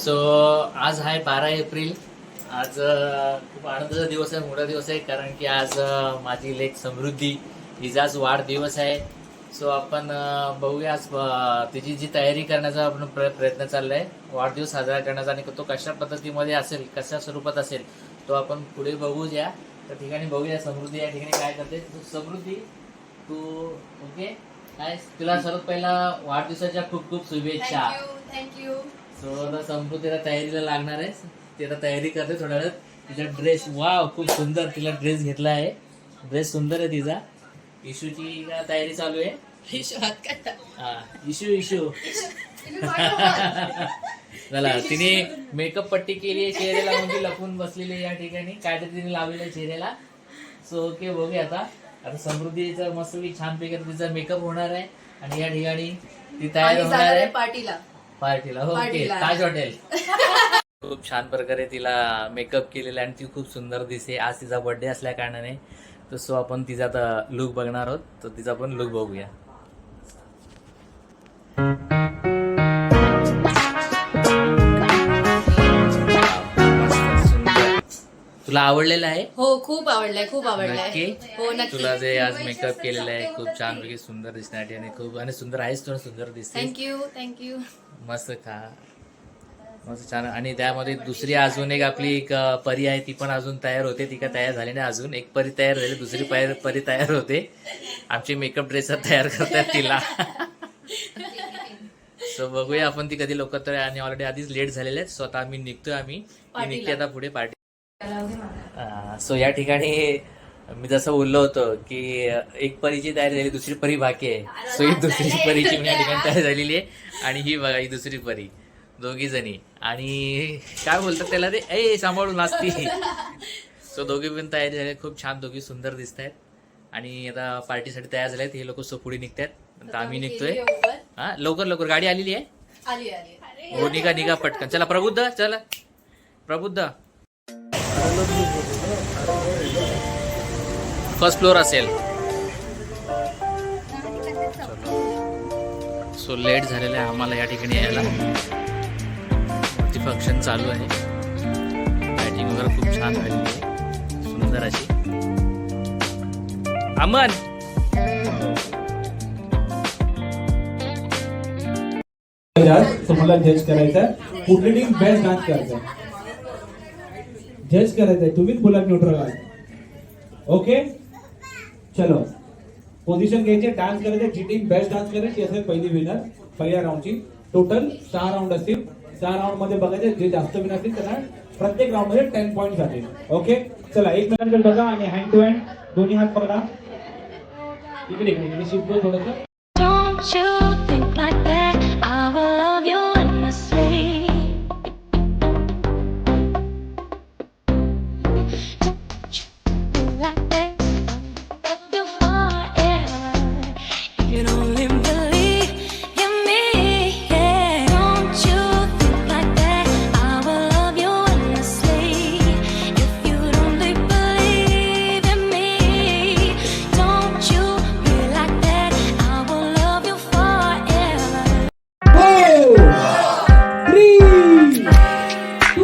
So आज आहे 12 April. आज खूप आनंदाचा दिवस आहे, मोठा दिवस आहे, कारण की आज माझी लेक समृद्धी हिचाच वाढदिवस आहे. सो आपण बघूया आज तिची जी तयारी करण्याचा आपण प्रयत्न चाललाय वाढदिवस साजरा करण्याचा, आणि तो कशा पद्धतीमध्ये असेल, कशा स्वरूपात असेल तो आपण पुढे बघूया. त्या ठिकाणी बघूया समृद्धी या ठिकाणी काय करते. समृद्धी, तू ओके काय, तुला सर्वात पहिला वाढदिवसाच्या खूप खूप शुभेच्छा. थँक्यू. सो आता समृद्धीला तयारीला लागणार आहे, ती आता तयारी करते थोड्या वेळात. तिचा ड्रेस वाव खूप सुंदर, तिला ड्रेस घेतला आहे, ड्रेस सुंदर आहे तिचा. इशूची तयारी चालू आहे. हा इशू चला, तिने मेकअप पट्टी केली आहे चेहऱ्याला, म्हणजे लपून बसलेली आहे या ठिकाणी, काहीतरी तिने लावलेलं आहे चेहऱ्याला. सो ओके, बघूया आता समृद्धीचा मस्तपैकी छानपैकी तिचा मेकअप होणार आहे, आणि या ठिकाणी ती तयार होणार आहे पार्टीला. ओके, ताज हॉटेल. खूप छान प्रकारे तिला मेकअप केलेला आहे आणि ती खूप सुंदर दिसते. आज तिचा बर्थडे असल्या कारणाने तर सो आपण तिचा आता लुक बघणार आहोत, तर तिचा पण लुक बघूया. तुला आवडलेलं आहे? हो, खूप आवडलंय, खूप आवडलंय. नक्की? हो नक्की. तुला जे आज मेकअप केलेलं आहे खूप छानपैकी सुंदर दिसण्यासाठी, आणि खूप आणि सुंदर आहेस, थोडं सुंदर दिसते. थँक्यू. मस्त खा, मस्त छान. आणि त्यामध्ये दुसरी अजून एक आपली एक परी आहे, ती पण अजून तयार होते. ती का तयार झाली नाही अजून, एक परी तयार झाली, दुसरी परी तयार होते. आमची मेकअप ड्रेसर तयार करतात तिला. सो बघूया आपण ती कधी लोक तर, आणि ऑलरेडी आधीच लेट झालेले आहेत. स्वतः आम्ही निघतोय, निघते आता पुढे पार्टी. सो या ठिकाणी मी जसं बोललो होतो की एक परीची तयारी झाली, दुसरी परी बाकी आहे. सो ही दुसरी परीची या ठिकाणी तयार झालेली आहे, आणि ही बघा ही दुसरी परी, दोघी जणी. आणि काय बोलतात त्याला ते, ए सांभाळून असती. सो दोघी पण तयारी झाली, खूप छान, दोघी सुंदर दिसत आहेत, आणि आता पार्टीसाठी तयार झाले आहेत. हे लोक सो पुढे निघतात, आता आम्ही निघतोय. हा लवकर गाडी आलेली आहे. हो, निघा पटकन. चला प्रबुद्ध फर्स्ट फ्लोर असेल. सो लेट झालेलं आहे आम्हाला या ठिकाणी यायला. फंक्शन चालू आहे, लाइटिंग वगैरे खूप छान झालेली आहे, सुंदर अशी. अमन तुम्हाला जज करायचं आहे, कुठली टीम बेस्ट डान्स करते जज करायचंय. तुम्हीच बोला न्यूट्रल आहात. ओके चलो, पोझिशन घ्यायचे, डान्स करायचे. जी टीम बेस्ट डान्स करेल ती असेल पहिली विनर पहिल्या राऊंडची. टोटल 6 राऊंड असतील. 6 राऊंड मध्ये बघायचे, जे जास्त विनर असतील त्यांना प्रत्येक राऊंड मध्ये 10 पॉईंट जातील. ओके चला, एक मिनिट बघा, आणि हँड टू हँड दोन्ही हात पकडा. इकडे शिफ्ट कर थोडंसं. Don't you think like that? I will love you endlessly. Like that, love you forever. You can only believe in me. Yeah. Don't you think like that? I will love you endlessly. If you only believe in me, don't you be like that? I will love you forever. 4 3 2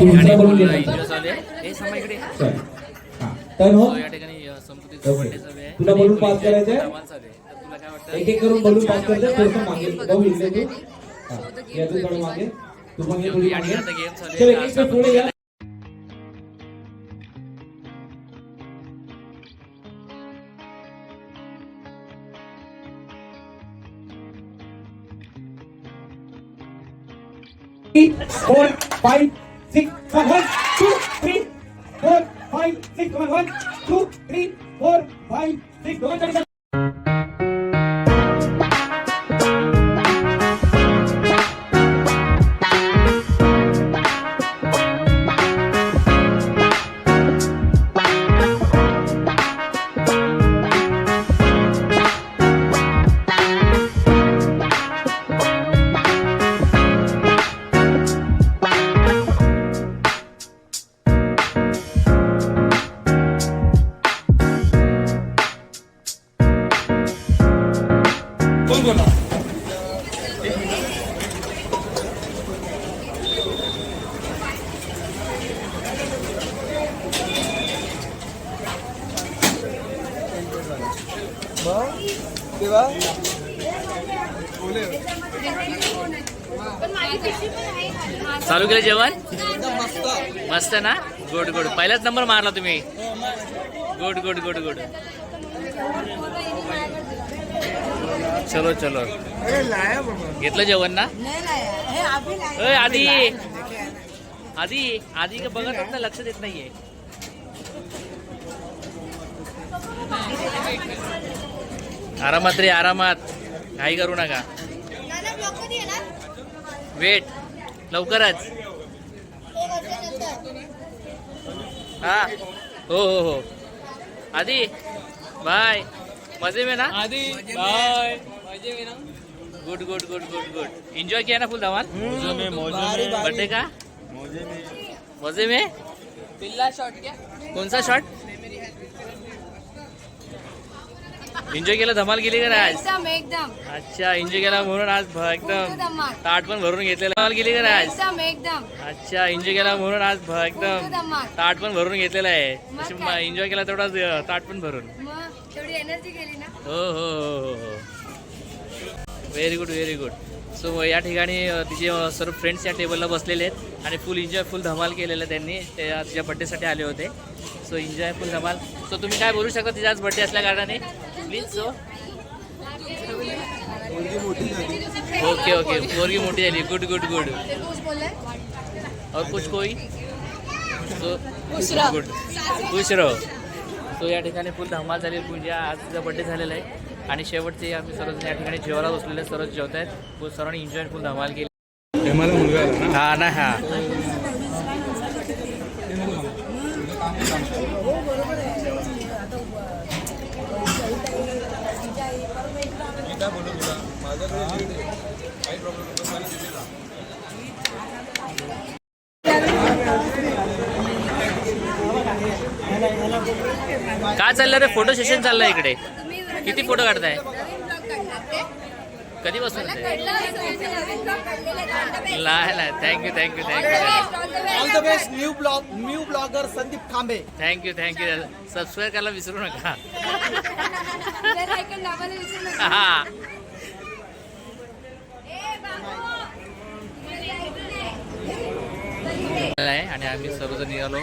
ठिकाणी enjoy चालू आहे. हे समा इकडे. Turn हो. So या ठिकाणी समृद्धीचा birthday चालू आहे. तुला बलून पास करायचंय. धमाल चालू आहे. तर तुला काय वाटतं? एक बलून पास करते. थोडंसं मागे जाऊ, इकडे तू. यातून थोडं मागे, तू पण हे थोडी या मागे. ठिकाणी आता game चालू चल आहे. एक पुढे या. 3, 4, 5, 6, 1, 2, 3, 4, 5, 6, 1, 2, 3, 4, 5, 6, दोघांसाठी चालू केलं जेवण मस्त ना गुड गुड पहिलाच नंबर मारला तुम्ही गुड गुड गुड गुड चलो चलो घेतलं जेवण ना आधी आधी आधी का बघत होत ना लक्ष देत नाहीये आरामात रे आरामात काही करू नका वेट लवकरच हा हो हो हो आधी बाय मजे में ना आधी बाय मजे में ना good good good good good enjoy किया ना फुल धमाल बर्थडे का मजे में पिल्ला शॉट क्या कौन सा शॉट एन्जॉय केलं धमाल केली का नाही आज एकदम एकदम अच्छा एन्जॉय केला म्हणून आज एकदम ताट पण भरून घेतलेलं धमाल केली का नाही आज एकदम एकदम अच्छा एन्जॉय केला म्हणून आज एकदम धमाल. ताट पण भरून घेतलेलं आहे मग काय? एन्जॉय केला तेवढाच ताट पण भरून मग तेवढी एनर्जी गेली ना हो हो हो हो हो very good very good so या ठिकाणी तिचे सर्व फ्रेंड्स या टेबलला बसलेले आहेत आणि फुल एन्जॉय फुल धमाल केलेलं त्यांनी ते तिच्या बड्डेसाठी आले होते सो एन्जॉय फुल धमाल सो तुम्ही काय बोलू शकता तिचा आज बड्डे असल्या कारणाने प्लीज सो ओके ओके पोरगी मोठी झाली गुड गुड गुड ते कुछ बोलले और कुछ कोई सो गुड खुश रहो सो या ठिकाणी फुल धमाल झाली पूजा आज तिचा बड्डे झालेला आहे आणि शेवटचे आम्ही सर्वजण या ठिकाणी जेवायला बसलेले सर्व जेवत आहेत सर्वांनी एन्जॉय फुल धमाल केली हा ना हा काय चाललं रे फोटो सेशन चाललंय इकडे किती फोटो काढताय कधी बसून नाही thank you thank you thank you all the best new blogger Sandeep खांबे थँक्यू थँक्यू सबस्क्राईब करायला विसरू नका हा आणि आम्ही सर्वजण निघालो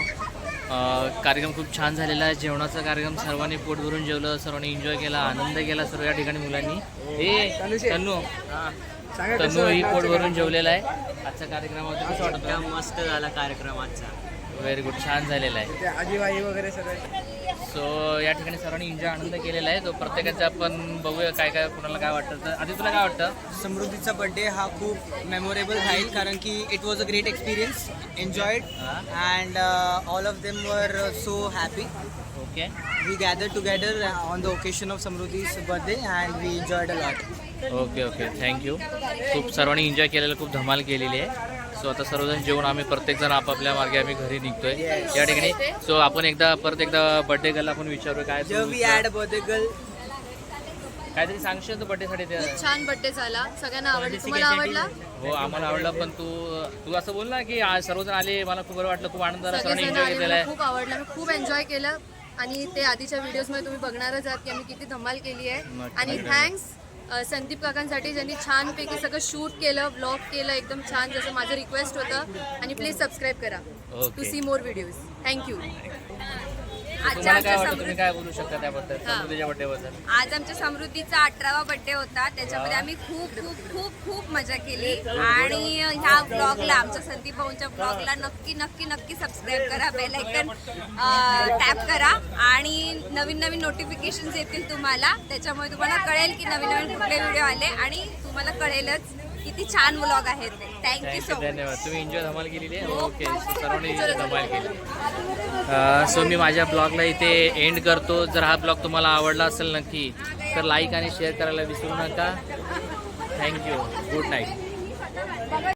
कार्यक्रम खूप छान झालेला आहे जेवणाचा कार्यक्रम सर्वांनी पोट भरून जेवलं सर्वांनी एन्जॉय केला आनंद केला सर्व या ठिकाणी मुलांनी तन्नू ही पोट भरून जेवलेला आहे आजच्या कार्यक्रमात कसं वाटतं मस्त झाला कार्यक्रम आजचा व्हेरी गुड छान झालेला आहे आजीबाई वगैरे सगळे सो या ठिकाणी सर्वांनी एन्जॉय आनंद केलेला आहे तो प्रत्येकाचा आपण बघूया काय काय कुणाला काय वाटतं तर आधी तुला काय वाटतं समृद्धीचा बर्थडे हा खूप मेमोरेबल राहील कारण की it was a great experience enjoyed and all of them were so happy okay we gather together on the occasion of Samruddhi's birthday and we enjoyed a lot okay okay thank you खूप सर्वांनी enjoy केलेलं खूप धमाल केलेली आहे so आता सर्वजण जेवण आम्ही प्रत्येकजण आपापल्या मार्गे आम्ही घरी निघतोय या ठिकाणी सो आपण परत एकदा बर्थडे गर्ल आपण विचारूया काय we had a birthday girl काहीतरी सांगशील तू बर्थडेसाठी खूप छान बर्थडे झाला सगळ्यांना आवडला तुम्हाला आवडला हो आम्हाला आवडला पण तू असं बोल ना की आज सर्वजण आले मला खूप बरं वाटलं खूप आनंद झाला सर्वांनी सगळेजण एन्जॉय आले केलेला मला आहे खूप आवडलं मी खूप एन्जॉय केलं आणि ते आधीच्या व्हिडिओजमध्ये तुम्ही बघणारच आहात की आम्ही किती धमाल केली आहे नक्की. आणि थँक्स संदीप काकांसाठी ज्यांनी छानपैकी सगळं शूट केलं ब्लॉग केलं एकदम छान जसं माझं रिक्वेस्ट होतं आणि प्लीज सबस्क्राईब करा to Okay. See more videos thank you तुम्हाला काय आमच्या वाटतं, तुम्ही काय बोलू शकता त्याबद्दल, हा. समृद्धीच्या बर्थडेबद्दल? आज आमच्या समृद्धीचा 18वा बर्थडे होता. त्याच्यामध्ये आम्ही खूप खूप खूप खूप मजा केली आणि ह्या ब्लॉगला, आमच्या संदीप भाऊंच्या ब्लॉगला नक्की नक्की नक्की सबस्क्राईब करा, बेल आयकन टॅप करा आणि नवीन नवीन नोटिफिकेशन्स येतील तुम्हाला. त्याच्यामुळे तुम्हाला कळेल की नवीन नवीन कुठले व्हिडिओ आले आणि तुम्हाला कळेलच किती छान व्लॉग आहेत ते. Thank you so much. धन्यवाद. तुम्ही एन्जॉय धमाल केलेली आहे. ओके, सो सर्वांनी enjoy धमाल केली. सो मी माझ्या ब्लॉगला इथे एंड करतो. जर हा ब्लॉग तुम्हाला आवडला असेल नक्की तर लाईक आणि शेअर करायला विसरू नका. थँक्यू. Good night.